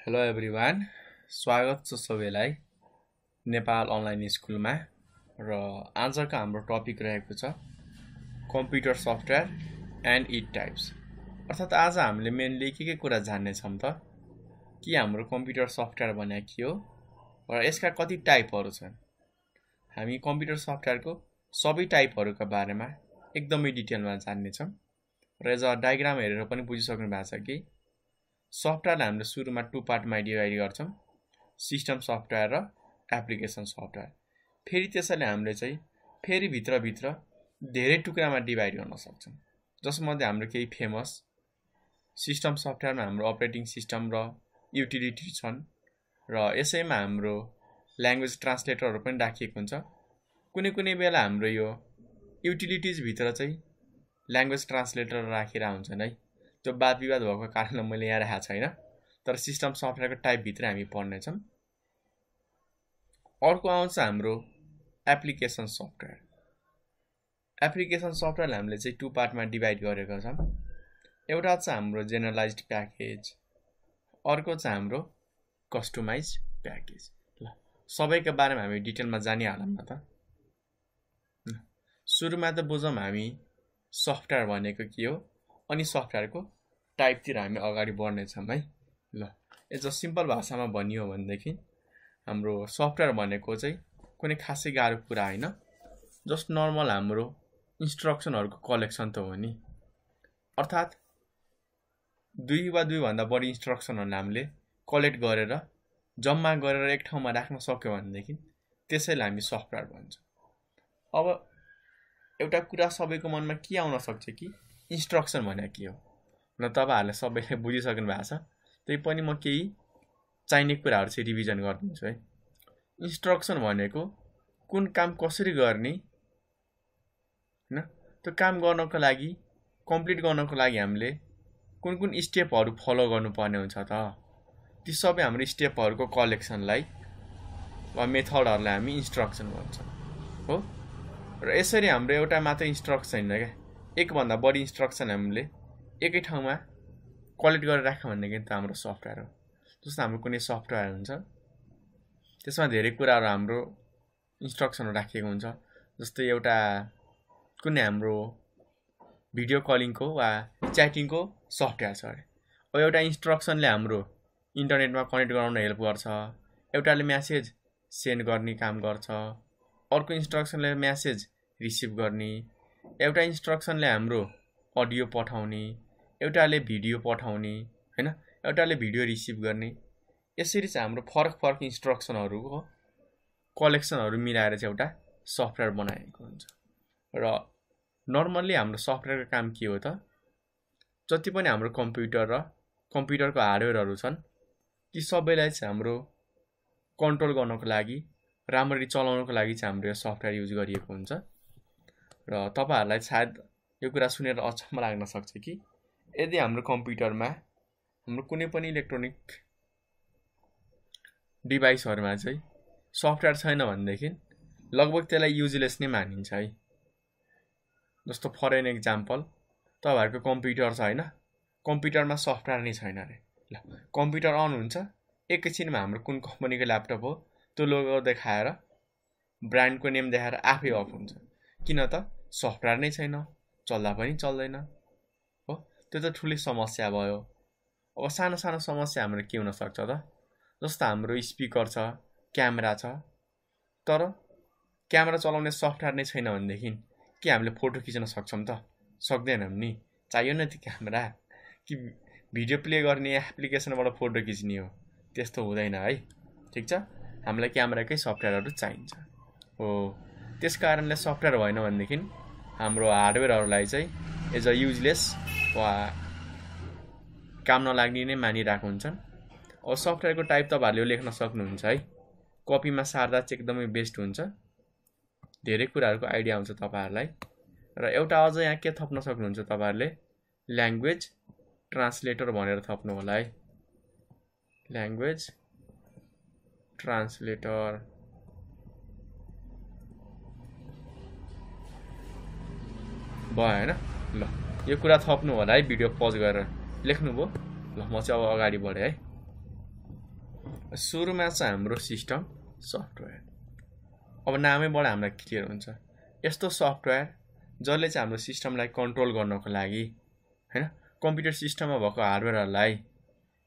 Hello everyone, स्वागत छ सबैलाई नेपाल अनलाइन स्कुलमा। र आजको हाम्रो टपिक रहेको छ computer software and it types. अर्थात् आज हामीले मेनली के कुरा जान्नेछौँ त कि हाम्रो कम्प्युटर सफ्टवेयर भने के हो र यसका कति टाइपहरू छन्। हामी कम्प्युटर सफ्टवेयरको सबै टाइपहरूका बारेमा एकदमै डिटेलमा जान्नेछौँ र एज अ डायग्राम हेरेर पनि बुझिसक्नु भएको छ कि सफ्टवेयरलाई हामीले सुरुमा टु पार्टमा डिभाइड गर्छौँ, सिस्टम सफ्टवेयर र एप्लिकेसन सफ्टवेयर। फेरि त्यसैले हामीले चाहिँ फेरि भित्र धेरै टुक्रामा डिभाइड गर्न सक्छौँ, जसमध्ये हाम्रो केही फेमस सिस्टम सफ्टवेयरमा हाम्रो अपरेटिङ सिस्टम र युटिलिटी छन् र यसैमा हाम्रो ल्याङ्ग्वेज ट्रान्सलेटरहरू पनि राखिएको हुन्छ। कुनै बेला हाम्रो यो युटिलिटिजभित्र चाहिँ ल्याङ्ग्वेज ट्रान्सलेटर राखेर हुन्छन् है। त्यो वाद विवाद भएको कारणले मैले यहाँ राखेको छैन, तर सिस्टम सफ्टवेयरको टाइपभित्र हामी पढ्नेछौँ। अर्को आउँछ हाम्रो एप्लिकेसन सफ्टवेयर। एप्लिकेसन सफ्टवेयरलाई हामीले चाहिँ टु पार्टमा डिभाइड गरेका छौँ। एउटा चाहिँ हाम्रो जेनरलाइज्ड प्याकेज, अर्को चाहिँ हाम्रो कस्टमाइज प्याकेज। ल सबैको बारेमा हामी डिटेलमा जानिहालौँ न त। सुरुमा त बुझौँ हामी सफ्टवेयर भनेको के हो अनि सफ्टवेयरको टाइपतिर हामी अगाडि बढ्नेछौँ है। ल एज अ सिम्पल भाषामा भनियो भनेदेखि हाम्रो सफ्टवेयर भनेको चाहिँ कुनै खासै गाह्रो कुरा होइन, जस्ट नर्मल हाम्रो इन्स्ट्रक्सनहरूको कलेक्सन त हो नि। अर्थात् दुई वा दुईभन्दा बढी इन्स्ट्रक्सनहरूलाई हामीले कलेक्ट गरेर जम्मा गरेर एक ठाउँमा राख्न सक्यो भनेदेखि त्यसैलाई हामी सफ्टवेयर भन्छौँ। अब एउटा कुरा सबैको मनमा के आउन सक्छ कि इन्स्ट्रक्सन भने के हो न। तपाईँहरूले सबैले बुझिसक्नु भएको छ, त्यही पनि म केही चाहिने कुराहरू चाहिँ रिभिजन गरिदिन्छु है। इन्स्ट्रक्सन भनेको कुन काम कसरी गर्ने होइन, त्यो काम गर्नको लागि कम्प्लिट गर्नको लागि हामीले कुन स्टेपहरू फलो गर्नुपर्ने हुन्छ त। ती सबै हाम्रो स्टेपहरूको कलेक्सनलाई वा मेथडहरूलाई हामी इन्स्ट्रक्सन भन्छौँ हो। र यसरी हाम्रो एउटा मात्र इन्स्ट्रक्सन होइन क्या, एकभन्दा बढी इन्स्ट्रक्सन हामीले एकै ठाउँमा कलेक्ट गरेर राख्यो भनेदेखि त हाम्रो सफ्टवेयर हो। जस्तो हाम्रो कुनै सफ्टवेयर हुन्छ, त्यसमा धेरै कुराहरू हाम्रो इन्स्ट्रक्सनहरू राखिएको हुन्छ। जस्तै एउटा कुनै हाम्रो भिडियो कलिङको वा च्याटिङको सफ्टवेयर छ अरे, अब एउटा इन्स्ट्रक्सनले हाम्रो इन्टरनेटमा कनेक्ट गराउन हेल्प गर्छ, एउटाले म्यासेज सेन्ड गर्ने काम गर्छ, अर्को इन्स्ट्रक्सनले म्यासेज रिसिभ गर्ने, एउटा इन्स्ट्रक्सनले हाम्रो अडियो पठाउने, एउटाले भिडियो पठाउने होइन, एउटाले भिडियो रिसिभ गर्ने। यसरी चाहिँ हाम्रो फरक इन्स्ट्रक्सनहरूको कलेक्सनहरू मिलाएर चाहिँ एउटा सफ्टवेयर बनाएको हुन्छ। र नर्मल्ली हाम्रो सफ्टवेयरको काम के हो त, जति पनि हाम्रो कम्प्युटर र कम्प्युटरको हार्डवेयरहरू छन् ती सबैलाई चाहिँ हाम्रो कन्ट्रोल गर्नको लागि, राम्ररी चलाउनको लागि चाहिँ हाम्रो यो सफ्टवेयर युज गरिएको हुन्छ। र तपाईँहरूलाई सायद यो कुरा सुनेर अचम्म लाग्न सक्छ कि यदि हाम्रो कम्प्युटरमा हाम्रो कुनै पनि इलेक्ट्रोनिक डिभाइसहरूमा चाहिँ सफ्टवेयर छैन भनेदेखि लगभग त्यसलाई युजलेस नै मानिन्छ है। जस्तो फर एन एक्जाम्पल, तपाईँहरूको कम्प्युटर छ होइन, कम्प्युटरमा सफ्टवेयर नै छैन अरे। ल कम्प्युटर अन हुन्छ, एकैछिनमा हाम्रो कुन कम्पनीको ल्यापटप हो त्यो लोगो देखाएर ब्रान्डको नेम देखाएर आफै अफ हुन्छ। किन त सफ्टवेयर नै छैन, चल्दा पनि चल्दैन हो। त्यो त ठुलै समस्या भयो। अब सानो समस्या हाम्रो के हुनसक्छ त, जस्तो हाम्रो स्पिकर छ, क्यामेरा छ, तर क्यामेरा चलाउने सफ्टवेयर नै छैन भनेदेखि के हामीले फोटो खिच्न सक्छौँ त? सक्दैनौँ नि। चाहियो न त्यो क्यामेरा, कि भिडियो प्ले गर्ने एप्लिकेसनबाट फोटो खिच्ने हो, त्यस्तो हुँदैन है। ठिक छ, हामीलाई क्यामेराकै सफ्टवेयरहरू चाहिन्छ हो। त्यस कारणले सफ्टवेयर भएन भनेदेखि हाम्रो हार्डवेयरहरूलाई चाहिँ एज अ युजलेस वा काम नलाग्ने नै मानिरहेको हुन्छन्। अब सफ्टवेयरको टाइप तपाईँहरूले यो लेख्न सक्नुहुन्छ है, कपीमा सार्दा चाहिँ एकदमै बेस्ट हुन्छ, धेरै कुराहरूको आइडिया हुन्छ तपाईँहरूलाई। र एउटा अझ यहाँ के थप्न सक्नुहुन्छ तपाईँहरूले, ल्याङ्ग्वेज ट्रान्सलेटर भनेर थप्नु होला है। ल्याङ्ग्वेज ट्रान्सलेटर भयो होइन। ल यो कुरा थप्नु होला है, भिडियो पज गरेर लेख्नुभयो। ल म चाहिँ अब अगाडि बढेँ है। सुरुमा चाहिँ हाम्रो सिस्टम सफ्टवेयर। अब नामैबाट हामीलाई क्लियर हुन्छ यस्तो सफ्टवेयर जसले चाहिँ हाम्रो सिस्टमलाई कन्ट्रोल गर्नको लागि हैन कम्प्युटर सिस्टममा भएको हार्डवेयरहरूलाई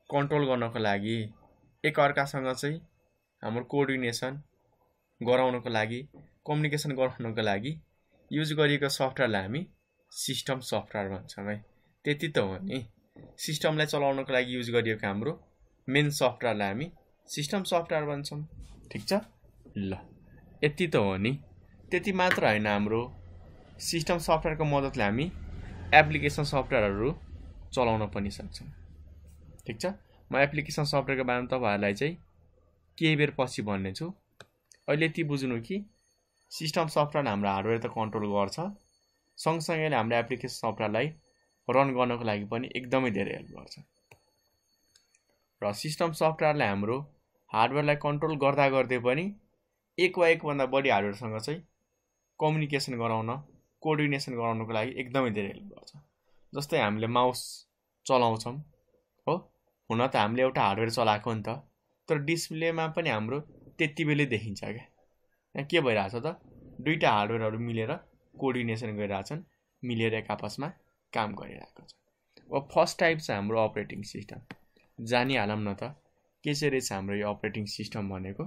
कन्ट्रोल गर्नको लागि एकअर्कासँग चाहिँ हाम्रो कोअर्डिनेसन गराउनको लागि कम्युनिकेसन गराउनको लागि युज गरिएको सफ्टवेयरलाई हामी सिस्टम सफ्टवेयर भन्छौँ है। त्यति त हो नि, सिस्टमलाई चलाउनको लागि युज गरिएको हाम्रो मेन सफ्टवेयरलाई हामी सिस्टम सफ्टवेयर भन्छौँ। ठिक छ ल, यति त हो नि। त्यति मात्र होइन, हाम्रो सिस्टम सफ्टवेयरको मद्दतले हामी एप्लिकेसन सफ्टवेयरहरू चलाउन पनि सक्छौँ। ठिक छ, म एप्लिकेसन सफ्टवेयरको बारेमा तपाईँहरूलाई चाहिँ केही बेर पछि भन्ने छु। अहिले यति बुझ्नु कि सिस्टम सफ्टवेयर हाम्रो हार्डवेयर त कन्ट्रोल गर्छ, सँगसँगै हाम्रो एप्लिकेसन सफ्टवेयरलाई रन गर्नको लागि पनि एकदमै धेरै हेल्प गर्छ। र सिस्टम सफ्टवेयरले हाम्रो हार्डवेयरलाई कन्ट्रोल गर्दा गर्दै पनि एक वा एकभन्दा बढी हार्डवेयरसँग चाहिँ कम्युनिकेसन गराउन कोअर्डिनेसन गराउनको लागि एकदमै धेरै हेल्प गर्छ। जस्तै हामीले माउस चलाउँछौँ हो, हुन त हामीले एउटा हार्डवेयर चलाएको नि त, तर डिस्प्लेमा पनि हाम्रो त्यति बेलै देखिन्छ क्या। यहाँ के भइरहेछ त, दुईवटा हार्डवेयरहरू मिलेर कोअर्डिनेसन गरिरहेछन्, मिलेर एक आपसमा काम गरिरहेको छ। अब फर्स्ट टाइप छ हाम्रो अपरेटिङ सिस्टम। जानिहालौँ न त के चाहिँ रहेछ हाम्रो यो अपरेटिङ सिस्टम भनेको।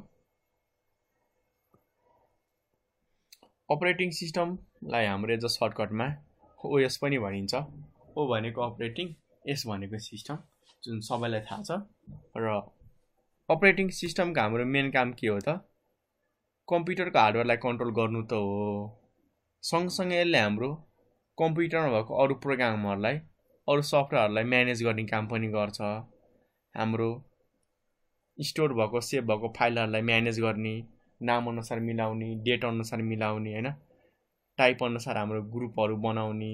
अपरेटिङ सिस्टमलाई हाम्रो एज अ सर्टकटमा ओएस पनि भनिन्छ। ओ भनेको अपरेटिङ, एस भनेको सिस्टम, जुन सबैलाई थाहा छ। र अपरेटिङ सिस्टमको हाम्रो मेन काम के हो त, कम्प्युटरको हार्डवेयरलाई कन्ट्रोल गर्नु त हो, सँगसँगै यसले हाम्रो कम्प्युटरमा भएको अरू प्रोग्रामहरूलाई अरू सफ्टवेयरहरूलाई म्यानेज गर्ने काम पनि गर्छ। हाम्रो स्टोर भएको सेभ भएको फाइलहरूलाई म्यानेज गर्ने, नाम अनुसार मिलाउने, डेट अनुसार मिलाउने हैन, टाइप अनुसार हाम्रो ग्रुपहरू बनाउने,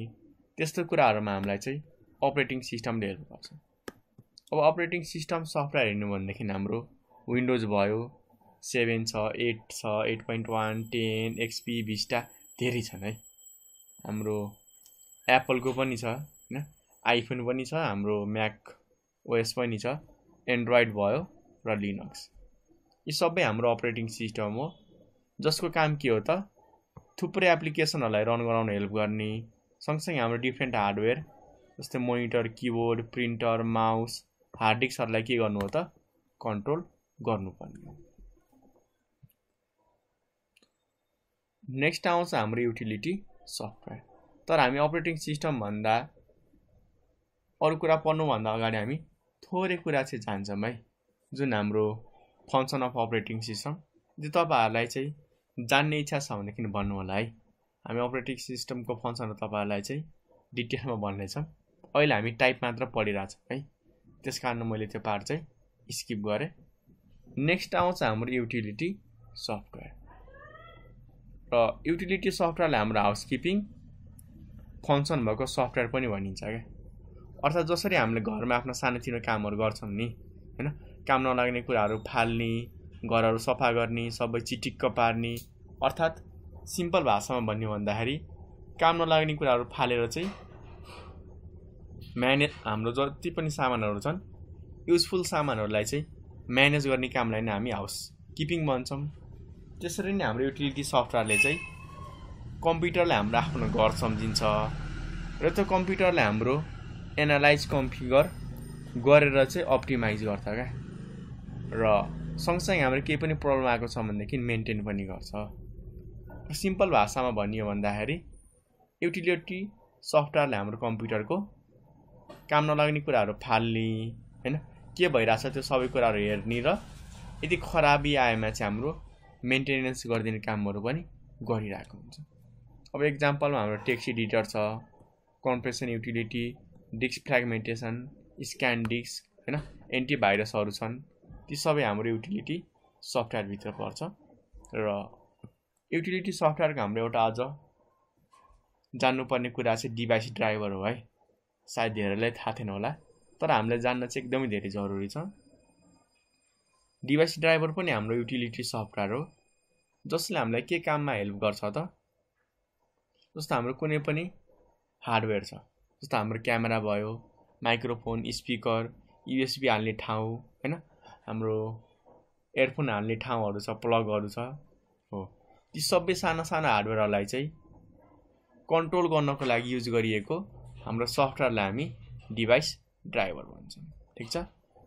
त्यस्तो कुराहरूमा हामीलाई चाहिँ अपरेटिङ सिस्टमले हेल्प गर्छ। अब अपरेटिङ सिस्टम सफ्टवेयर हेर्नु भनेदेखि हाम्रो विन्डोज भयो, 7 छ, 8 छ, 8.1, 10, एक्सपी, भिस्टा धेरै छन् है। हाम्रो एप्पलको पनि छ हैन, आइफोन पनि छ, हाम्रो म्याक ओएस पनि छ, एन्ड्रोइड भयो र लिनक्स। यी सबै हाम्रो अपरेटिङ सिस्टम हो, जसको काम के हो त, थुप्रै एप्लिकेसनहरूलाई रन गराउन हेल्प गर्ने, सँगसँगै हाम्रो डिफ्रेन्ट हार्डवेयर जस्तै monitor, keyboard, printer, mouse, hard डिस्कहरूलाई के गर्नु हो त, कन्ट्रोल गर्नुपर्ने हो। नेक्स्ट आउँछ हाम्रो युटिलिटी सफ्टवेयर। तर हामी अपरेटिङ सिस्टम भन्दा अरू कुरा पढ्नुभन्दा अगाडि हामी थोरै कुरा चाहिँ जान्छौँ है, जुन हाम्रो फङ्सन अफ अपरेटिङ सिस्टम। जो तपाईँहरूलाई चाहिँ जान्ने इच्छा छ भनेदेखि भन्नु होला है। हामी अपरेटिङ सिस्टमको फङ्सन तपाईँहरूलाई चाहिँ डिटेलमा भन्नेछौँ। अहिले हामी टाइप मात्र पढिरहेछौँ है, त्यस कारण मैले त्यो पार्ट चाहिँ स्किप गरेँ। नेक्स्ट आउँछ हाम्रो युटिलिटी सफ्टवेयर। र युटिलिटी सफ्टवेयरलाई हाम्रो हाउसकिपिङ फङ्सन भएको सफ्टवेयर पनि भनिन्छ क्या। अर्थात् जसरी हामीले घरमा आफ्नो सानोतिनो कामहरू गर्छौँ नि हैन, काम नलाग्ने कुराहरू फाल्ने, घरहरू सफा गर्ने, सबै चिटिक्क पार्ने, अर्थात् सिम्पल भाषामा भन्नु भन्दाखेरि काम नलाग्ने कुराहरू फालेर चाहिँ हाम्रो जति पनि सामानहरू छन्, युजफुल सामानहरूलाई चाहिँ म्यानेज गर्ने कामलाई नै हामी हाउस किपिङ भन्छौँ। त्यसरी नै हाम्रो युटिलिटी सफ्टवेयरले चाहिँ कम्प्युटरलाई हाम्रो आफ्नो घर सम्झिन्छ र त्यो कम्प्युटरलाई हाम्रो एनालाइज कन्फिगर गरेर चाहिँ अप्टिमाइज गर्छ क्या। र सँगसँगै हाम्रो केही पनि प्रब्लम आएको छ भनेदेखि मेन्टेन पनि गर्छ। सिम्पल भाषामा भनियो भन्दाखेरि युटिलिटी सफ्टवेयरले हाम्रो कम्प्युटरको काम नलाग्ने कुराहरू फाल्ने हैन, के भइरहेछ त्यो सबै कुराहरू हेर्ने र यदि खराबी आएमा चाहिँ हाम्रो मेन्टेनेन्स गरिदिने कामहरू पनि गरिरहेको हुन्छ। अब एक्जाम्पलमा हाम्रो टेक्स्ट एडिटर छ, compression utility, disk fragmentation, scan disk हैन, एन्टिभाइरसहरू छन्, ती सबै हाम्रो युटिलिटी सफ्टवेयरभित्र पर्छ। र युटिलिटी सफ्टवेयरको हाम्रो एउटा अझ जान्नुपर्ने कुरा चाहिँ डिभाइस ड्राइभर हो है। सायद धेरैलाई थाहा थिएन होला, तर हामीले जान्न चाहिँ एकदमै धेरै जरुरी छ। डिभाइस ड्राइभर पनि हाम्रो युटिलिटी सफ्टवेयर हो, जसले हामीलाई के काममा हेल्प गर्छ त, जस्तो हाम्रो कुनै पनि हार्डवेयर छ, जस्तो हाम्रो क्यामेरा भयो, माइक्रोफोन, स्पिकर, युएसबी हाल्ने ठाउँ हैन, हाम्रो एयरफोन हाल्ने ठाउँहरू छ, प्लगहरू छ हो। ती सबै साना साना हार्डवेयरहरूलाई चाहिँ कन्ट्रोल गर्नको लागि युज गरिएको हाम्रो सफ्टवेयरलाई हामी डिभाइस ड्राइभर भन्छौँ। ठिक छ,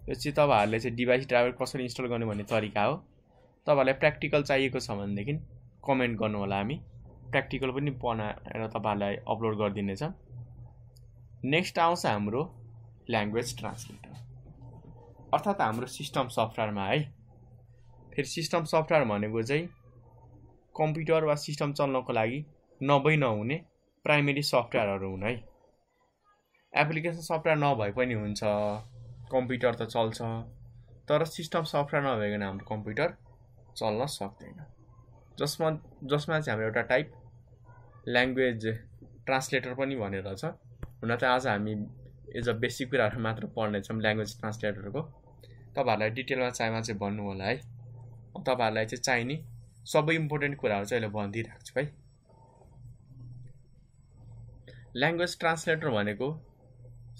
यो चाहिँ तपाईँहरूले चाहिँ डिभाइस ड्राइभर कसरी इन्स्टल गर्ने भन्ने तरिका हो। तपाईँहरूलाई प्र्याक्टिकल चाहिएको छ भनेदेखि कमेन्ट गर्नु होला, हामी प्र्याक्टिकल पनि बनाएर तपाईँहरूलाई अपलोड गरिदिनेछ। नेक्स्ट आउँछ हाम्रो ल्याङ्ग्वेज ट्रान्सलेटर, अर्थात् हाम्रो सिस्टम सफ्टवेयरमा है। फेरि सिस्टम सफ्टवेयर भनेको चाहिँ कम्प्युटर वा सिस्टम चल्नको लागि नभई नहुने प्राइमेरी सफ्टवेयरहरू हुन् है। एप्लिकेसन सफ्टवेयर नभए पनि हुन्छ, कम्प्युटर त चल्छ, तर सिस्टम सफ्टवेयर नभइकन हाम्रो कम्प्युटर चल्न सक्दैन। जसमा चाहिँ हाम्रो एउटा टाइप ल्याङ्ग्वेज ट्रान्सलेटर पनि भनेर छ। हुन त आज हामी एज अ बेसिक कुराहरू मात्र पढ्नेछौँ ल्याङ्ग्वेज ट्रान्सलेटरको। तपाईँहरूलाई डिटेलमा चाहिँ भन्नु होला है। तपाईँहरूलाई चाहिँ चाहिने सबै इम्पोर्टेन्ट कुराहरू चाहिँ अहिले भनिदिइराख्छु है। ल्याङ्ग्वेज ट्रान्सलेटर भनेको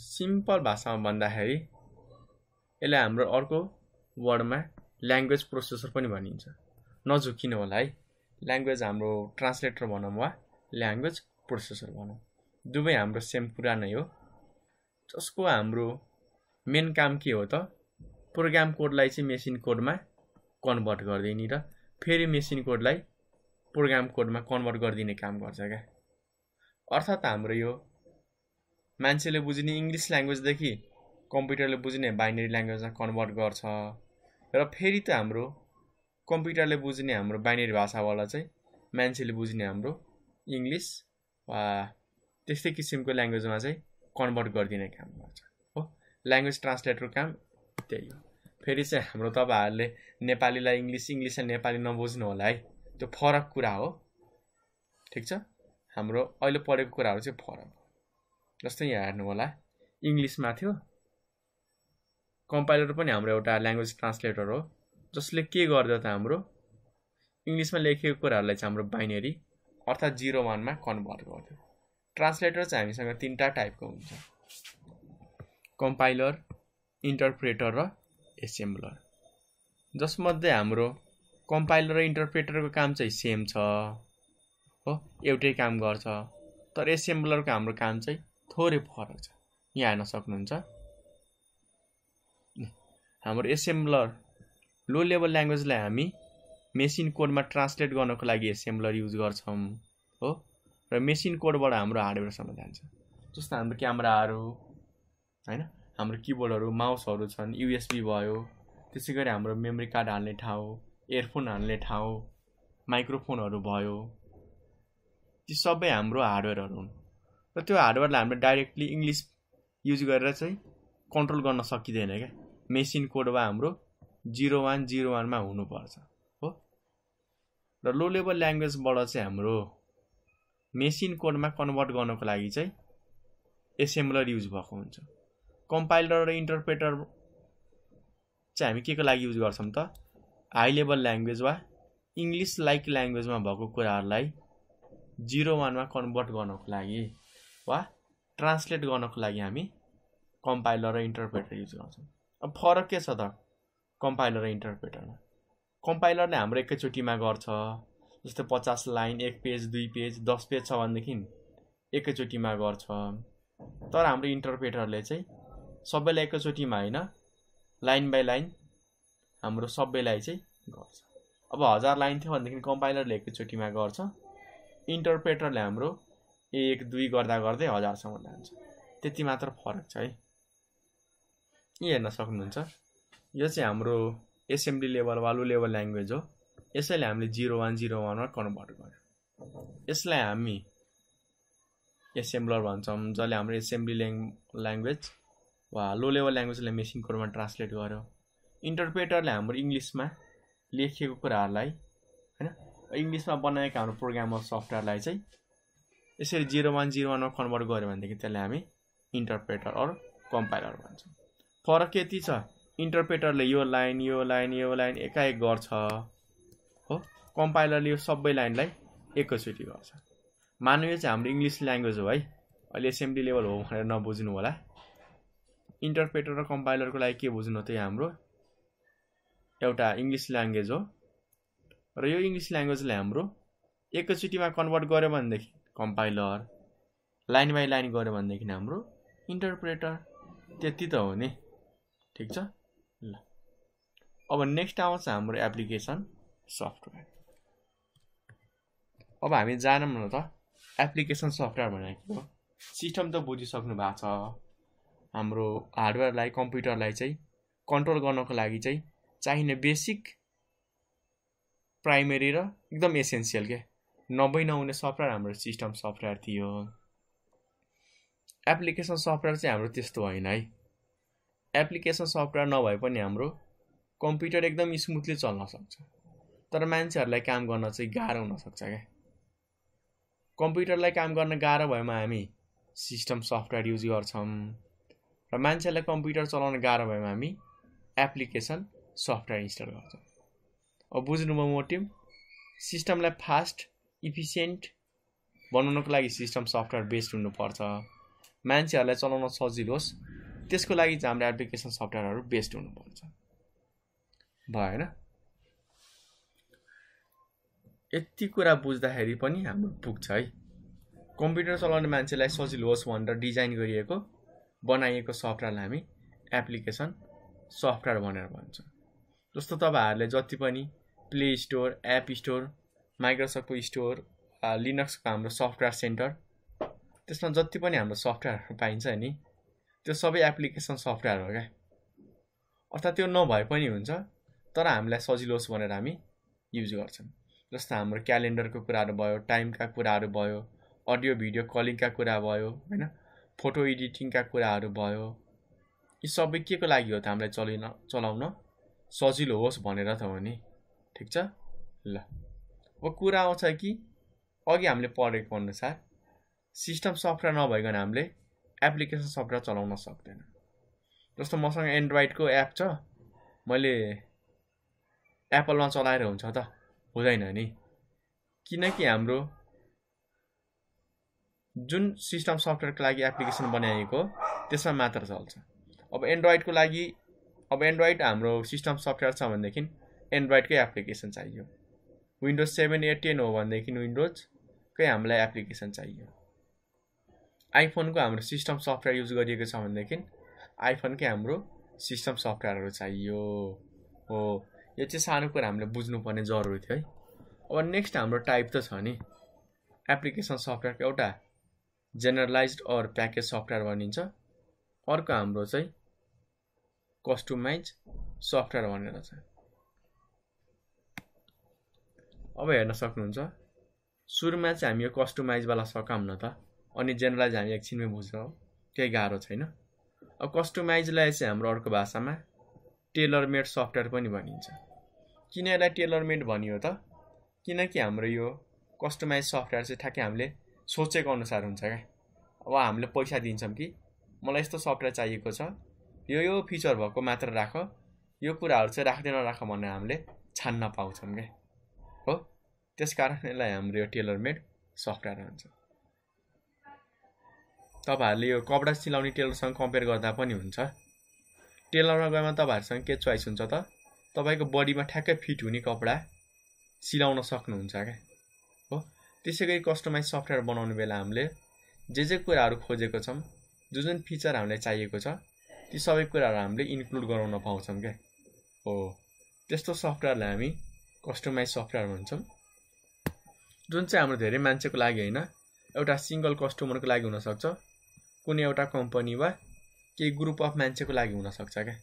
सिम्पल भाषामा भन्दाखेरि यसलाई हाम्रो अर्को वर्डमा ल्याङ्ग्वेज प्रोसेसर पनि भनिन्छ। नझुकिनु होला है, ल्याङ्ग्वेज हाम्रो ट्रान्सलेटर भनौँ वा ल्याङ्ग्वेज प्रोसेसर भनौँ, दुवै हाम्रो सेम कुरा नै हो। जसको हाम्रो मेन काम के हो त, प्रोग्राम कोडलाई चाहिँ मेसिन कोडमा कन्भर्ट गरिदिने र फेरि मेसिन कोडलाई प्रोग्राम कोडमा कन्भर्ट गरिदिने काम गर्छ क्या। अर्थात् हाम्रो यो मान्छेले बुझ्ने इङ्ग्लिस ल्याङ्ग्वेजदेखि कम्प्युटरले बुझ्ने बाइनरी ल्याङ्ग्वेजमा कन्भर्ट गर्छ र फेरि त हाम्रो कम्प्युटरले बुझ्ने हाम्रो बाइनरी भाषाबाट चाहिँ मान्छेले बुझ्ने हाम्रो इङ्ग्लिस वा त्यस्तै किसिमको ल्याङ्ग्वेजमा चाहिँ कन्भर्ट गरिदिने काम गर्छ हो। ल्याङ्ग्वेज ट्रान्सलेटरको काम त्यही हो। फेरि चाहिँ हाम्रो तपाईँहरूले नेपालीलाई इङ्ग्लिस, इङ्ग्लिसलाई नेपाली नबुझ्नु होला है, त्यो फरक कुरा हो। ठिक छ, हाम्रो अहिले पढेको कुराहरू चाहिँ फरक हो। जस्तै यहाँ हेर्नु होला, इङ्ग्लिसमा थियो, कम्पाइलर पनि हाम्रो एउटा ल्याङ्ग्वेज ट्रान्सलेटर हो, जसले के गर्दा त हाम्रो इङ्ग्लिसमा लेखेको कुराहरूलाई चाहिँ हाम्रो बाइनरी अर्थात् 0-1मा कन्भर्ट गर्यो। ट्रान्सलेटर चाहिँ हामीसँग 3टा टाइपको हुन्छ, कम्पाइलर, इन्टरप्रेटर र एसेम्बलर। जसमध्ये हाम्रो कम्पाइलर र इन्टरप्रेटरको काम चाहिँ सेम छ हो, एउटै काम गर्छ, तर एसेम्बलरको हाम्रो काम चाहिँ थोरै फरक छ। यहाँ हेर्न सक्नुहुन्छ, हाम्रो एसेम्बलर लो लेभल ल्याङ्ग्वेजलाई हामी मेसिन कोडमा ट्रान्सलेट गर्नको लागि एसेम्बलर युज गर्छौँ हो, र मेसिन कोडबाट हाम्रो हार्डवेयरसम्म जान्छ। जस्तो हाम्रो क्यामेराहरू हैन, हाम्रो किबोर्डहरू, माउसहरू छन्, युएसबी भयो, त्यसै गरी हाम्रो मेमोरी कार्ड हाल्ने ठाउँ, एयरफोन हाल्ने ठाउँ, माइक्रोफोनहरू भयो, ती सबै हाम्रो हार्डवेयरहरू हुन्। र त्यो हार्डवेयरलाई हामीले डाइरेक्टली इङ्ग्लिस युज गरेर चाहिँ कन्ट्रोल गर्न सकिँदैन क्या। मेसिन कोड वा हाम्रो 0-1-0-1मा हुनुपर्छ हो। र लो लेभल ल्याङ्ग्वेजबाट चाहिँ हाम्रो मेसिन कोडमा कन्भर्ट गर्नको लागि चाहिँ एसेम्बलर युज भएको हुन्छ। कम्पाइलर र इन्टरप्रेटर चाहिँ हामी के को लागि युज गर्छौँ त, हाई लेभल ल्याङ्ग्वेज वा इङ्ग्लिस लाइक ल्याङ्ग्वेजमा भएको कुराहरूलाई 0-1मा कन्भर्ट गर्नको लागि वा ट्रान्सलेट गर्नको लागि हामी कम्पाइलर र इन्टरप्रेटर युज गर्छौँ। अब फरक के छ त कम्पाइलर र इन्टरप्रेटरमा? कम्पाइलरले हाम्रो एकैचोटिमा गर्छ, जस्तै 50 लाइन, 1 पेज, 2 पेज, 10 पेज छ भनेदेखि एकैचोटिमा गर्छ। तर हाम्रो इन्टरप्रेटरले चाहिँ सबैलाई एकैचोटिमा होइन, लाइन बाई लाइन हाम्रो सबैलाई चाहिँ गर्छ। अब 1000 लाइन थियो भनेदेखि कम्पाइलरले एकैचोटिमा गर्छ, इन्टरप्रेटरले हाम्रो 1, 2 गर्दा गर्दै 1000सम्म जान्छ। त्यति मात्र फरक छ है। यी हेर्न सक्नुहुन्छ, यो चाहिँ हाम्रो एसेम्बली लेभल वा लो लेभल ल्याङ्ग्वेज हो। यसैले हामीले 0-1-0-1मा कन्भर्ट गर्यो। यसलाई हामी एसेम्बलर भन्छौँ, जसले हाम्रो एसेम्बली ल्याङ्ग्वेज वा लो लेभल ल्याङ्ग्वेजलाई मेसिन कोडमा ट्रान्सलेट गर्यो। इन्टरप्रेटरले हाम्रो इङ्ग्लिसमा लेखिएको कुराहरूलाई हैन, इङ्ग्लिसमा बनाएका हाम्रो प्रोग्राम सफ्टवेयरलाई चाहिँ यसरी 0-1-0-1मा कन्भर्ट गर्यो भनेदेखि त्यसलाई हामी इन्टरप्रेटर अर कम्पाइलर भन्छौँ। फरक यति छ, इन्टरप्रेटरले यो लाइन एकाएक गर्छ हो, कम्पाइलरले यो सबै लाइनलाई एकैचोटि गर्छ। मानव यो चाहिँ हाम्रो इङ्ग्लिस ल्याङ्ग्वेज हो है, अहिले एसेम्बली लेभल हो भनेर नबुझ्नु होला। इन्टरप्रेटर र कम्पाइलरको लागि के बुझ्नु त, हाम्रो एउटा इङ्ग्लिस ल्याङ्ग्वेज हो र यो इङ्ग्लिस ल्याङ्ग्वेजलाई हाम्रो एकैचोटिमा कन्भर्ट गर्यो भनेदेखि कम्पाइलर, लाइन बाई लाइन गर्यो भनेदेखि हाम्रो इन्टरप्रेटर। त्यति त हो नि, ठिक छ। ल अब नेक्स्ट आउँछ हाम्रो एप्लिकेसन सफ्टवेयर। अब हामी जानौँ न त एप्लिकेसन सफ्टवेयर भनेको हो। सिस्टम त बुझिसक्नु भएको छ। हाम्रो हार्डवेयरलाई, कम्प्युटरलाई चाहिँ कन्ट्रोल गर्नको लागि चाहिँ चाहिने बेसिक, प्राइमेरी र एकदम एसेन्सियल के नभई नहुने सफ्टवेयर हाम्रो सिस्टम सफ्टवेयर थियो। एप्लिकेसन सफ्टवेयर चाहिँ हाम्रो त्यस्तो होइन है। एप्लिकेसन सफ्टवेयर नभए पनि हाम्रो कम्प्युटर एकदम स्मुथली चल्न सक्छ, तर मान्छेहरूलाई काम गर्न चाहिँ गाह्रो हुनसक्छ क्या। कम्प्युटरलाई काम गर्न गाह्रो भएमा हामी सिस्टम सफ्टवेयर युज गर्छौँ र मान्छेलाई कम्प्युटर चलाउन गाह्रो भएमा हामी एप्लिकेसन सफ्टवेयर इन्स्टल गर्छौँ। अब बुझ्नुभयो मोटिभ? सिस्टमलाई फास्ट, इफिसियन्ट बनाउनको लागि सिस्टम सफ्टवेयर बेस्ड हुनुपर्छ। मान्छेहरूलाई चलाउन सजिलो होस् त्यसको लागि चाहिँ हाम्रो एप्लिकेसन सफ्टवेयरहरू बेस्ड हुनुपर्छ। भएन? यति कुरा बुझ्दाखेरि पनि हाम्रो पुग्छ है। कम्प्युटर चलाउने मान्छेलाई सजिलो होस् भनेर डिजाइन गरिएको, बनाइएको सफ्टवेयरलाई हामी एप्लिकेसन सफ्टवेयर भनेर भन्छौँ। जस्तो तपाईँहरूले जति पनि प्ले स्टोर, एप स्टोर, माइक्रोसफ्टको स्टोर, लिनक्सको हाम्रो सफ्टवेयर सेन्टर, त्यसमा जति पनि हाम्रो सफ्टवेयरहरू पाइन्छ नि त्यो सबै एप्लिकेसन सफ्टवेयर हो क्या। अर्थात् त्यो नभए पनि हुन्छ, तर हामीलाई सजिलो होस् भनेर हामी युज गर्छौँ। जस्तो हाम्रो क्यालेन्डरको कुराहरू भयो, टाइमका कुराहरू भयो, अडियो भिडियो कलिङका कुरा भयो, होइन, फोटो एडिटिङका कुराहरू भयो। यी सबै के को लागि हो त? हामीलाई चलाउन सजिलो होस् भनेर त हो नि, ठिक छ। ल अब कुरा आउँछ कि अघि हामीले पढेको अनुसार सिस्टम सफ्टवेयर नभइकन हामीले एप्लिकेसन सफ्टवेयर चलाउन सक्दैन। जस्तो मसँग एन्ड्रोइडको एप छ, मैले एप्पलमा चलाएर हुन्छ त? हुँदैन नि, किनकि हाम्रो जुन सिस्टम सफ्टवेयरको लागि एप्लिकेसन बनाइएको त्यसमा मात्र चल्छ। अब एन्ड्रोइडको लागि, अब एन्ड्रोइड हाम्रो सिस्टम सफ्टवेयर छ भनेदेखि एन्ड्रोइडकै एप्लिकेसन चाहियो। विन्डोज 7, 8, 10 हो भनेदेखि विन्डोजकै हामीलाई एप्लिकेसन चाहियो। आइफोनको हाम्रो सिस्टम सफ्टवेयर युज गरिएको छ भनेदेखि आइफोनकै हाम्रो सिस्टम सफ्टवेयरहरू चाहियो हो। यो चाहिँ सानो कुरा हामीले बुझ्नुपर्ने जरुरी थियो है। अब नेक्स्ट हाम्रो टाइप त छ नि एप्लिकेसन सफ्टवेयरको, एउटा जेनरलाइज्ड और प्याकेज सफ्टवेयर भनिन्छ, अर्को हाम्रो चाहिँ कस्टमाइज सफ्टवेयर भनेर छ। अब हेर्न सक्नुहुन्छ, सुरुमा चाहिँ हामी यो कस्टमाइजवाला सकाम न त, अनि जेनरलाइज हामी एकछिनमै बुझ्छौँ, केही गाह्रो छैन। अब कस्टमाइजलाई चाहिँ हाम्रो अर्को भाषामा टेलर मेड सफ्टवेयर पनि भनिन्छ। किन यसलाई टेलर मेड भनियो त? किनकि हाम्रो यो कस्टमाइज सफ्टवेयर चाहिँ ठ्याक्कै हामीले सोचेको अनुसार हुन्छ क्या। अब हामीले पैसा दिन्छौँ कि मलाई यस्तो सफ्टवेयर चाहिएको छ, यो फिचर भएको मात्र राख, यो कुराहरू चाहिँ राख्दैन राख भनेर हामीले छान्न पाउँछौँ क्या हो। त्यसकारण यसलाई हाम्रो यो टेलर मेड सफ्टवेयर भन्छ। तपाईँहरूले यो कपडा सिलाउने टेलरसँग कम्पेयर गर्दा पनि हुन्छ। टेलरमा गएमा तपाईँहरूसँग के चोइस हुन्छ त? तपाईँको बडीमा ठ्याक्कै फिट हुने कपडा सिलाउन सक्नुहुन्छ क्या हो। त्यसै गरी कस्टमाइज सफ्टवेयर बनाउने बेला हामीले जे कुराहरू खोजेको छौँ, जुन फिचर हामीलाई चाहिएको छ, ती सबै कुराहरू हामीले इन्क्लुड गराउन पाउँछौँ क्या हो। त्यस्तो सफ्टवेयरलाई हामी कस्टमाइज सफ्टवेयर भन्छौँ, जुन चाहिँ हाम्रो धेरै मान्छेको लागि होइन, एउटा सिङ्गल कस्टमरको लागि हुनसक्छ, कुनै एउटा कम्पनी वा केही ग्रुप अफ मान्छेको लागि हुनसक्छ क्या।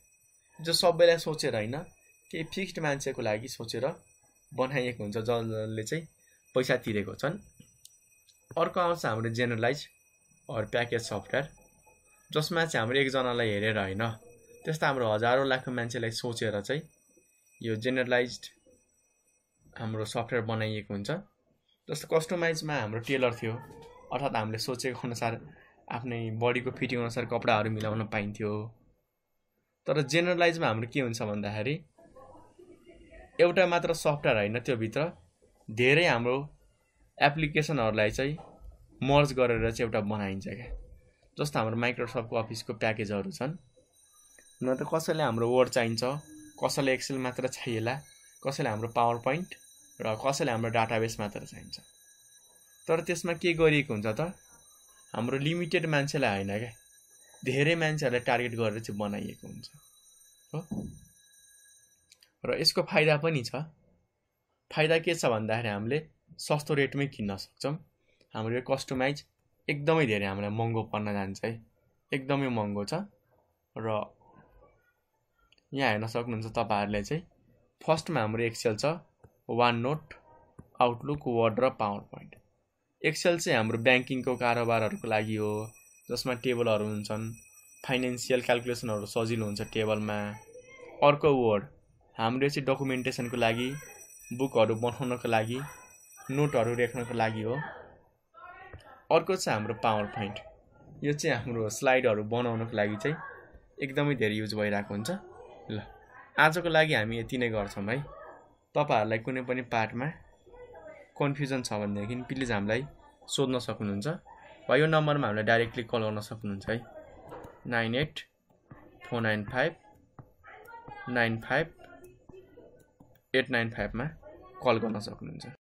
जो सबैलाई सोचेर होइन, केही फिक्स्ड मान्छेको लागि सोचेर बनाइएको हुन्छ, जसले चाहिँ पैसा तिरेको छन्। अर्को आउँछ हाम्रो जेनरलाइज और प्याकेज सफ्टवेयर, जसमा चाहिँ हाम्रो एकजनालाई हेरेर होइन, त्यस्तो हाम्रो हजारौँ लाखौँ मान्छेलाई सोचेर चाहिँ यो जेनरलाइज्ड हाम्रो सफ्टवेयर बनाइएको हुन्छ। जस्तो कस्टमाइजमा हाम्रो टेलर थियो, अर्थात् हामीले सोचेको अनुसार आफ्नै बडीको फिटिङ अनुसार कपडाहरू मिलाउन पाइन्थ्यो। तर जेनरलाइजमा हाम्रो के हुन्छ भन्दाखेरि एउटा मात्र सफ्टवेयर होइन, त्यो भित्र धेरै हाम्रो एप्लिकेसनहरूलाई चाहिँ मर्ज गरेर चाहिँ एउटा बनाइन्छ क्या। जस्तो हाम्रो माइक्रोसफ्टको अफिसको प्याकेजहरू छन्, न त कसैले हाम्रो वर्ड चाहिन्छ, कसैलाई एक्सेल मात्र चाहिएला, कसैलाई हाम्रो पावर पोइन्ट र कसैलाई हाम्रो डाटाबेस मात्र चाहिन्छ। तर त्यसमा के गरिएको हुन्छ त, हाम्रो लिमिटेड मान्छेलाई होइन क्या, धेरै मान्छेहरूलाई टार्गेट गरेर चाहिँ बनाइएको हुन्छ हो। र यसको फाइदा पनि छ। फाइदा के छ भन्दाखेरि हामीले सस्तो रेटमै किन्न सक्छौँ। हाम्रो यो कस्टमाइज एकदमै धेरै हामीलाई महँगो पर्न जान्छ है, एकदमै महँगो छ। र यहाँ हेर्न सक्नुहुन्छ तपाईँहरूले चाहिँ फर्स्टमा हाम्रो एक्सेल छ, वान नोट, आउटलुक, वर्ड र पावर पोइन्ट। एक्सेल चाहिँ हाम्रो ब्याङ्किङको कारोबारहरूको लागि हो, जसमा टेबलहरू हुन्छन्, फाइनेन्सियल क्यालकुलेसनहरू सजिलो हुन्छ टेबलमा। अर्को वर्ड हाम्रो चाहिँ डकुमेन्टेसनको लागि, बुकहरू बनाउनको लागि, नोटहरू लेख्नको लागि हो। अर्को चाहिँ हाम्रो पावर पोइन्ट, यो चाहिँ हाम्रो स्लाइडहरू बनाउनको लागि चाहिँ एकदमै धेरै युज भइरहेको हुन्छ। ल आजको लागि हामी यति नै गर्छौँ है। तपाईँहरूलाई कुनै पनि पार्टमा कन्फ्युजन छ भनेदेखि प्लिज हामीलाई सोध्न सक्नुहुन्छ, वा यो नम्बरमा हामीलाई डाइरेक्टली कल गर्न सक्नुहुन्छ है। 9849595895 मा कल गर्न सक्नुहुन्छ।